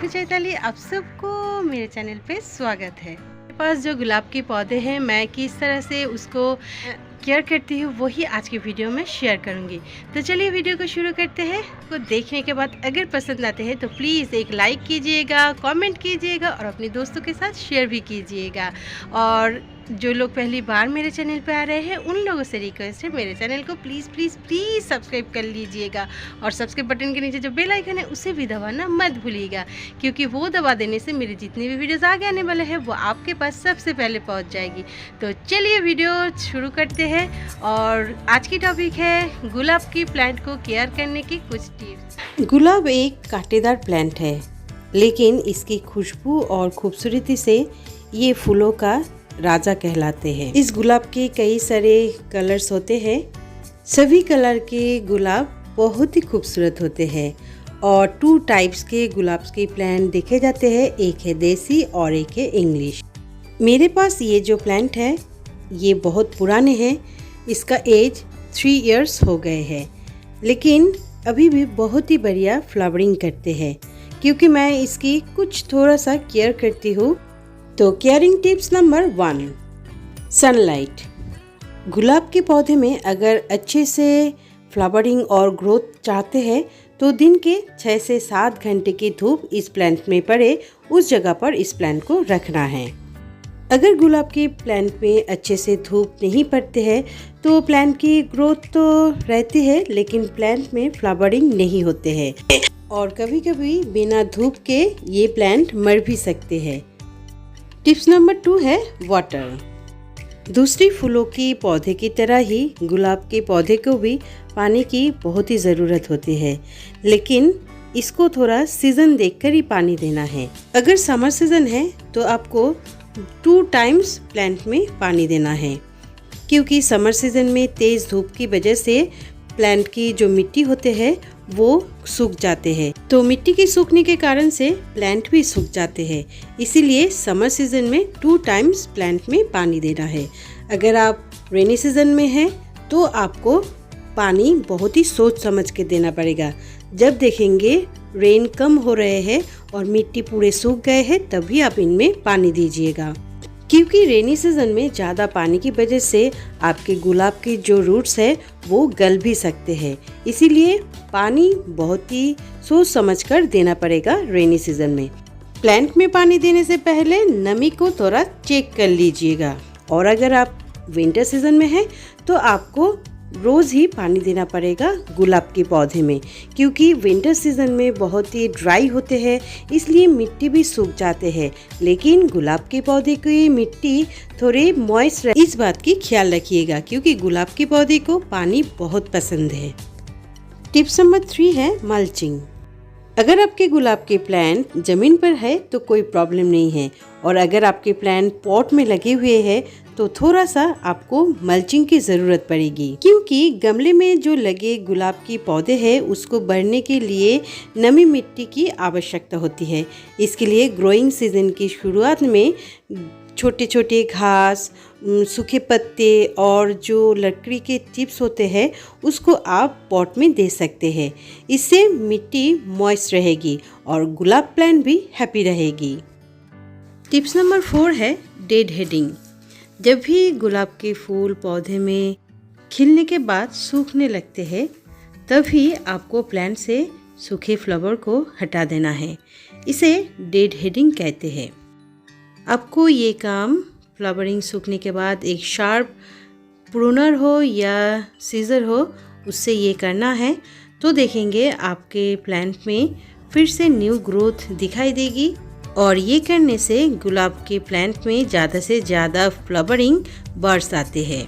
मैं चैताली, आप सबको मेरे चैनल पे स्वागत है। मेरे पास जो गुलाब के पौधे हैं, मैं किस तरह से उसको केयर करती हूँ वही आज की वीडियो में शेयर करूँगी। तो चलिए वीडियो को शुरू करते हैं। को देखने के बाद अगर पसंद आते हैं तो प्लीज़ एक लाइक कीजिएगा, कमेंट कीजिएगा और अपने दोस्तों के साथ शेयर भी कीजिएगा। और जो लोग पहली बार मेरे चैनल पे आ रहे हैं उन लोगों से रिक्वेस्ट है, मेरे चैनल को प्लीज़ प्लीज़ प्लीज़ सब्सक्राइब कर लीजिएगा और सब्सक्राइब बटन के नीचे जो बेल आइकन है उसे भी दबाना मत भूलिएगा, क्योंकि वो दबा देने से मेरे जितने भी वीडियोज़ आगे आने वाले हैं वो आपके पास सबसे पहले पहुंच जाएगी। तो चलिए वीडियो शुरू करते हैं। और आज की टॉपिक है गुलाब की प्लांट को केयर करने की कुछ टिप्स। गुलाब एक कांटेदार प्लांट है, लेकिन इसकी खुशबू और खूबसूरती से ये फूलों का राजा कहलाते हैं। इस गुलाब के कई सारे कलर्स होते हैं। सभी कलर के गुलाब बहुत ही खूबसूरत होते हैं और 2 टाइप्स के गुलाब के प्लांट देखे जाते हैं, एक है देसी और एक है इंग्लिश। मेरे पास ये जो प्लांट है ये बहुत पुराने हैं, इसका एज 3 इयर्स हो गए हैं, लेकिन अभी भी बहुत ही बढ़िया फ्लावरिंग करते हैं क्योंकि मैं इसकी कुछ थोड़ा सा केयर करती हूँ। तो केयरिंग टिप्स नंबर 1, सनलाइट। गुलाब के पौधे में अगर अच्छे से फ्लावरिंग और ग्रोथ चाहते हैं तो दिन के 6 से 7 घंटे की धूप इस प्लांट में पड़े उस जगह पर इस प्लांट को रखना है। अगर गुलाब के प्लांट में अच्छे से धूप नहीं पड़ते हैं तो प्लांट की ग्रोथ तो रहती है, लेकिन प्लांट में फ्लावरिंग नहीं होते हैं और कभी कभी बिना धूप के ये प्लांट मर भी सकते हैं। टिप्स नंबर 2 है वाटर। दूसरी फूलों की पौधे की तरह ही गुलाब के पौधे को भी पानी की बहुत ही ज़रूरत होती है, लेकिन इसको थोड़ा सीज़न देखकर ही पानी देना है। अगर समर सीज़न है तो आपको 2 टाइम्स प्लांट में पानी देना है, क्योंकि समर सीज़न में तेज़ धूप की वजह से प्लांट की जो मिट्टी होते हैं वो सूख जाते हैं, तो मिट्टी के सूखने के कारण से प्लांट भी सूख जाते हैं। इसीलिए समर सीजन में 2 टाइम्स प्लांट में पानी देना है। अगर आप रेनी सीजन में हैं तो आपको पानी बहुत ही सोच समझ के देना पड़ेगा। जब देखेंगे रेन कम हो रहे हैं और मिट्टी पूरे सूख गए हैं तभी आप इनमें पानी दीजिएगा, क्योंकि रेनी सीजन में ज़्यादा पानी की वजह से आपके गुलाब की जो रूट्स है वो गल भी सकते हैं। इसीलिए पानी बहुत ही सोच समझकर देना पड़ेगा रेनी सीजन में। प्लांट में पानी देने से पहले नमी को थोड़ा चेक कर लीजिएगा। और अगर आप विंटर सीजन में हैं तो आपको रोज़ ही पानी देना पड़ेगा गुलाब के पौधे में, क्योंकि विंटर सीजन में बहुत ही ड्राई होते हैं, इसलिए मिट्टी भी सूख जाते हैं, लेकिन गुलाब के पौधे की मिट्टी थोड़े मॉइस्ट रहे। इस बात की ख्याल रखिएगा क्योंकि गुलाब के पौधे को पानी बहुत पसंद है। टिप्स नंबर 3 है मल्चिंग। अगर आपके गुलाब के प्लांट जमीन पर है तो कोई प्रॉब्लम नहीं है, और अगर आपके प्लांट पॉट में लगे हुए हैं तो थोड़ा सा आपको मल्चिंग की ज़रूरत पड़ेगी, क्योंकि गमले में जो लगे गुलाब के पौधे हैं उसको बढ़ने के लिए नमी मिट्टी की आवश्यकता होती है। इसके लिए ग्रोइंग सीजन की शुरुआत में छोटे छोटे घास, सूखे पत्ते और जो लकड़ी के चिप्स होते हैं उसको आप पॉट में दे सकते हैं। इससे मिट्टी मॉइस्ट रहेगी और गुलाब प्लांट भी हैप्पी रहेगी। टिप्स नंबर 4 है डेड हेडिंग। जब भी गुलाब के फूल पौधे में खिलने के बाद सूखने लगते हैं तभी आपको प्लांट से सूखे फ्लावर को हटा देना है। इसे डेड हेडिंग कहते हैं। आपको ये काम फ्लावरिंग सूखने के बाद एक शार्प प्रूनर हो या सीजर हो उससे ये करना है, तो देखेंगे आपके प्लांट में फिर से न्यू ग्रोथ दिखाई देगी और ये करने से गुलाब के प्लांट में ज़्यादा से ज़्यादा फ्लावरिंग बर्ड्स आते हैं।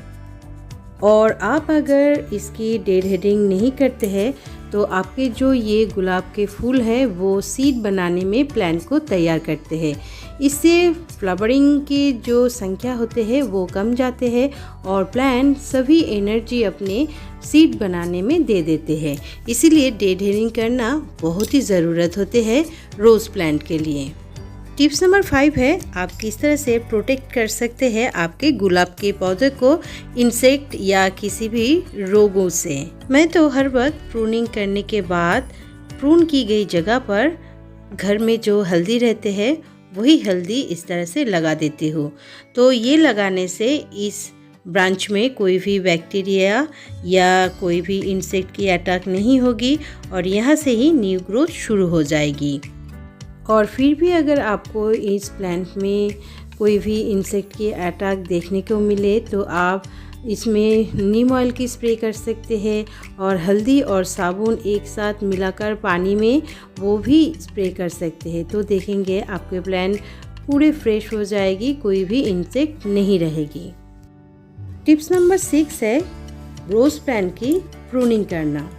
और आप अगर इसकी डेड हेडिंग नहीं करते हैं तो आपके जो ये गुलाब के फूल हैं वो सीड बनाने में प्लांट को तैयार करते हैं। इससे फ्लावरिंग की जो संख्या होते हैं वो कम जाते हैं और प्लांट सभी एनर्जी अपने सीड बनाने में दे देते हैं। इसीलिए डेड हेडिंग करना बहुत ही ज़रूरत होते हैं रोज़ प्लांट के लिए। टिप्स नंबर 5 है आप किस तरह से प्रोटेक्ट कर सकते हैं आपके गुलाब के पौधे को इंसेक्ट या किसी भी रोगों से। मैं तो हर वक्त प्रूनिंग करने के बाद प्रून की गई जगह पर घर में जो हल्दी रहते हैं वही हल्दी इस तरह से लगा देती हूँ। तो ये लगाने से इस ब्रांच में कोई भी बैक्टीरिया या कोई भी इंसेक्ट की अटैक नहीं होगी और यहाँ से ही न्यू ग्रोथ शुरू हो जाएगी। और फिर भी अगर आपको इस प्लांट में कोई भी इंसेक्ट की अटैक देखने को मिले तो आप इसमें नीम ऑयल की स्प्रे कर सकते हैं और हल्दी और साबुन एक साथ मिलाकर पानी में वो भी स्प्रे कर सकते हैं। तो देखेंगे आपके प्लांट पूरे फ्रेश हो जाएगी, कोई भी इंसेक्ट नहीं रहेगी। टिप्स नंबर 6 है रोज़ प्लांट की प्रूनिंग करना।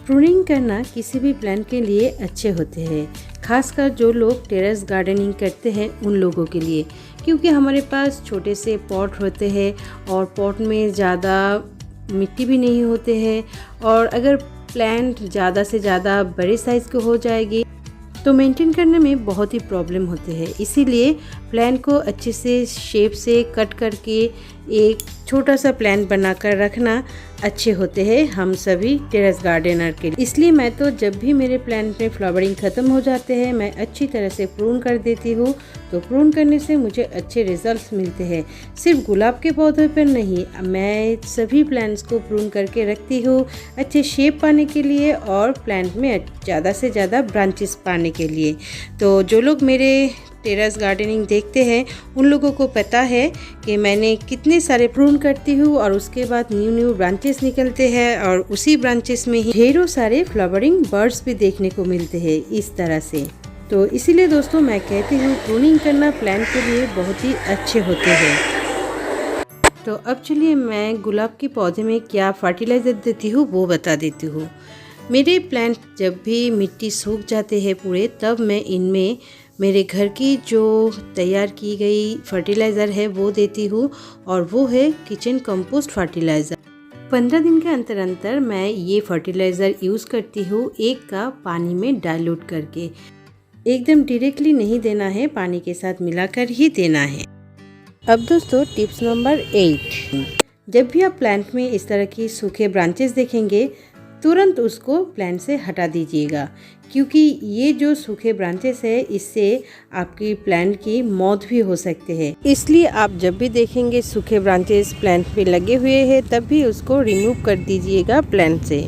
प्रूनिंग करना किसी भी प्लांट के लिए अच्छे होते हैं, खासकर जो लोग टेरेस गार्डनिंग करते हैं उन लोगों के लिए, क्योंकि हमारे पास छोटे से पॉट होते हैं और पॉट में ज़्यादा मिट्टी भी नहीं होते हैं और अगर प्लांट ज़्यादा से ज़्यादा बड़े साइज़ के हो जाएगी तो मेंटेन करने में बहुत ही प्रॉब्लम होते हैं। इसीलिए प्लांट को अच्छे से शेप से कट करके एक छोटा सा प्लांट बनाकर रखना अच्छे होते हैं हम सभी टेरेस गार्डनर के लिए। इसलिए मैं तो जब भी मेरे प्लांट में फ्लावरिंग ख़त्म हो जाते हैं मैं अच्छी तरह से प्रून कर देती हूँ। तो प्रून करने से मुझे अच्छे रिजल्ट्स मिलते हैं। सिर्फ गुलाब के पौधे पर नहीं, मैं सभी प्लांट्स को प्रून करके रखती हूँ अच्छे शेप पाने के लिए और प्लांट में ज़्यादा से ज़्यादा ब्रांचेस पाने के लिए। तो जो लोग मेरे टेरेस गार्डनिंग देखते हैं उन लोगों को पता है कि मैंने कितने सारे प्रून करती हूँ और उसके बाद न्यू ब्रांचेस निकलते हैं और उसी ब्रांचेस में ही ढेरों सारे फ्लावरिंग बर्ड्स भी देखने को मिलते हैं इस तरह से। तो इसीलिए दोस्तों मैं कहती हूँ प्रूनिंग करना प्लांट के लिए बहुत ही अच्छे होते हैं। तो अब चलिए मैं गुलाब के पौधे में क्या फर्टिलाइज़र देती हूँ वो बता देती हूँ। मेरे प्लांट जब भी मिट्टी सूख जाते हैं पूरे, तब मैं इनमें मेरे घर की जो तैयार की गई फर्टिलाइज़र है वो देती हूँ और वो है किचन कंपोस्ट फर्टिलाइज़र। 15 दिन के अंतर अंतर मैं ये फर्टिलाइज़र यूज़ करती हूँ, 1 कप पानी में डाइल्यूट करके। एकदम डायरेक्टली नहीं देना है, पानी के साथ मिलाकर ही देना है। अब दोस्तों टिप्स नंबर 8, जब भी आप प्लांट में इस तरह की सूखे ब्रांचेस देखेंगे तुरंत उसको प्लांट से हटा दीजिएगा, क्योंकि ये जो सूखे ब्रांचेस है इससे आपकी प्लांट की मौत भी हो सकती है। इसलिए आप जब भी देखेंगे सूखे ब्रांचेस प्लांट पे लगे हुए हैं तब भी उसको रिमूव कर दीजिएगा प्लांट से।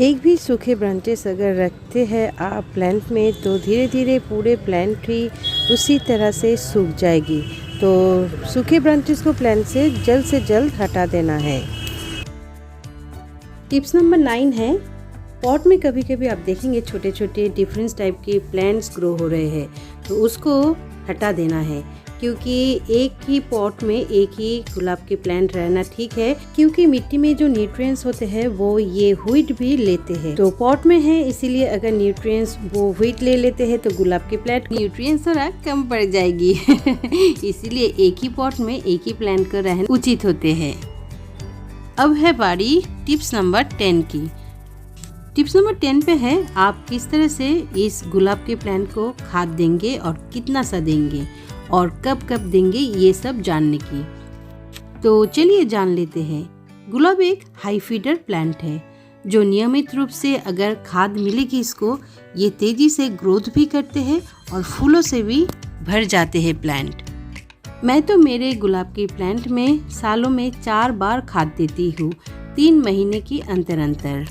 एक भी सूखे ब्रांचेस अगर रखते हैं आप प्लांट में तो धीरे धीरे पूरे प्लांट ही उसी तरह से सूख जाएगी। तो सूखे ब्रांचेस को प्लांट से जल्द हटा देना है। टिप्स नंबर 9 है पॉट में कभी कभी आप देखेंगे छोटे छोटे डिफरेंट टाइप के प्लांट्स ग्रो हो रहे हैं, तो उसको हटा देना है, क्योंकि एक ही पॉट में एक ही गुलाब के प्लांट रहना ठीक है, क्योंकि मिट्टी में जो न्यूट्रिएंट्स होते हैं वो ये व्हीट भी लेते हैं। तो पॉट में है इसीलिए अगर न्यूट्रिएंट्स वो व्हीट ले लेते हैं तो गुलाब के प्लांट न्यूट्रिएंट्स थोड़ा कम पड़ जाएगी इसीलिए एक ही पॉट में एक ही प्लांट को रहना उचित होते हैं। अब है बारी टिप्स नंबर 10 की। टिप्स नंबर 10 पे है आप किस तरह से इस गुलाब के प्लांट को खाद देंगे और कितना सा देंगे और कब कब देंगे, ये सब जानने की। तो चलिए जान लेते हैं। गुलाब एक हाई फीडर प्लांट है जो नियमित रूप से अगर खाद मिलेगी इसको, ये तेजी से ग्रोथ भी करते हैं और फूलों से भी भर जाते हैं प्लांट। मैं तो मेरे गुलाब के प्लांट में सालों में 4 बार खाद देती हूँ, 3 महीने की अंतर अंतर।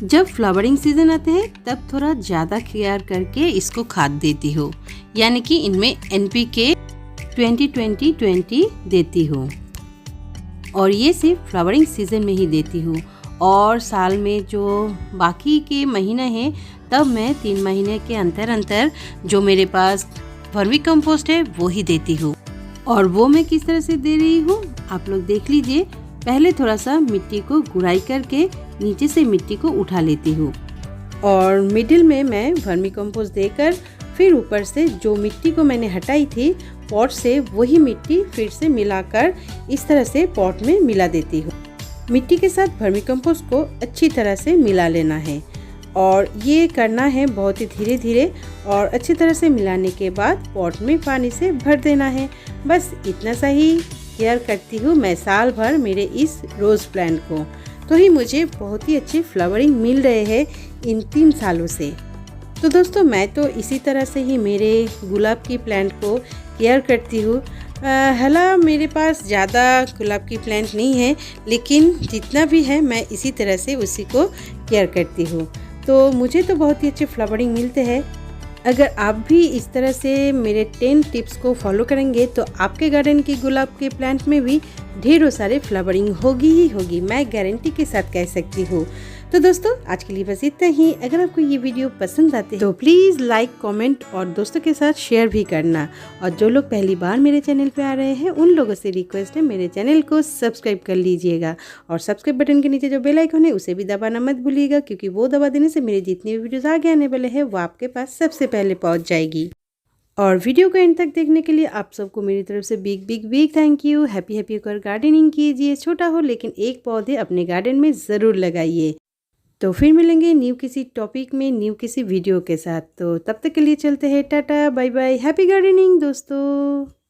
जब फ्लावरिंग सीजन आते हैं तब थोड़ा ज़्यादा केयर करके इसको खाद देती हूँ, यानी कि इनमें NPK 20-20-20 देती हूँ और ये सिर्फ फ्लावरिंग सीजन में ही देती हूँ। और साल में जो बाकी के महीने हैं तब मैं 3 महीने के अंतर अंतर जो मेरे पास वर्मी कंपोस्ट है वो ही देती हूँ। और वो मैं किस तरह से दे रही हूँ आप लोग देख लीजिए। पहले थोड़ा सा मिट्टी को गुड़ाई करके नीचे से मिट्टी को उठा लेती हूँ और मिडिल में मैं वर्मी कंपोस्ट देकर फिर ऊपर से जो मिट्टी को मैंने हटाई थी पॉट से वही मिट्टी फिर से मिलाकर इस तरह से पॉट में मिला देती हूँ। मिट्टी के साथ वर्मी कंपोस्ट को अच्छी तरह से मिला लेना है और ये करना है बहुत ही धीरे धीरे और अच्छी तरह से मिलाने के बाद पॉट में पानी से भर देना है। बस इतना सा ही केयर करती हूँ मैं साल भर मेरे इस रोज़ प्लांट को, तो ही मुझे बहुत ही अच्छे फ्लावरिंग मिल रहे हैं इन 3 सालों से। तो दोस्तों मैं तो इसी तरह से ही मेरे गुलाब की प्लांट को केयर करती हूँ। हालांकि मेरे पास ज़्यादा गुलाब की प्लांट नहीं है, लेकिन जितना भी है मैं इसी तरह से उसी को केयर करती हूँ। तो मुझे तो बहुत ही अच्छे फ्लावरिंग मिलते हैं। अगर आप भी इस तरह से मेरे 10 टिप्स को फॉलो करेंगे तो आपके गार्डन की गुलाब के प्लांट में भी ढेरों सारे फ्लावरिंग होगी ही होगी, मैं गारंटी के साथ कह सकती हूँ। तो दोस्तों आज के लिए बस इतना ही। अगर आपको ये वीडियो पसंद आते तो प्लीज़ लाइक, कमेंट और दोस्तों के साथ शेयर भी करना। और जो लोग पहली बार मेरे चैनल पे आ रहे हैं उन लोगों से रिक्वेस्ट है मेरे चैनल को सब्सक्राइब कर लीजिएगा। और सब्सक्राइब बटन के नीचे जो बेल आइकन है उसे भी दबाना मत भूलिएगा, क्योंकि वो दबा देने से मेरे जितने भी वीडियोज़ आगे आने वाले हैं वो आपके पास सबसे पहले पहुँच जाएगी। और वीडियो को एंड तक देखने के लिए आप सबको मेरी तरफ से big big big thank you. Happy happy होकर गार्डनिंग कीजिए, छोटा हो लेकिन एक पौधे अपने गार्डन में ज़रूर लगाइए। तो फिर मिलेंगे न्यू किसी टॉपिक में, न्यू किसी वीडियो के साथ। तो तब तक के लिए चलते हैं, tata bye bye, happy gardening दोस्तों।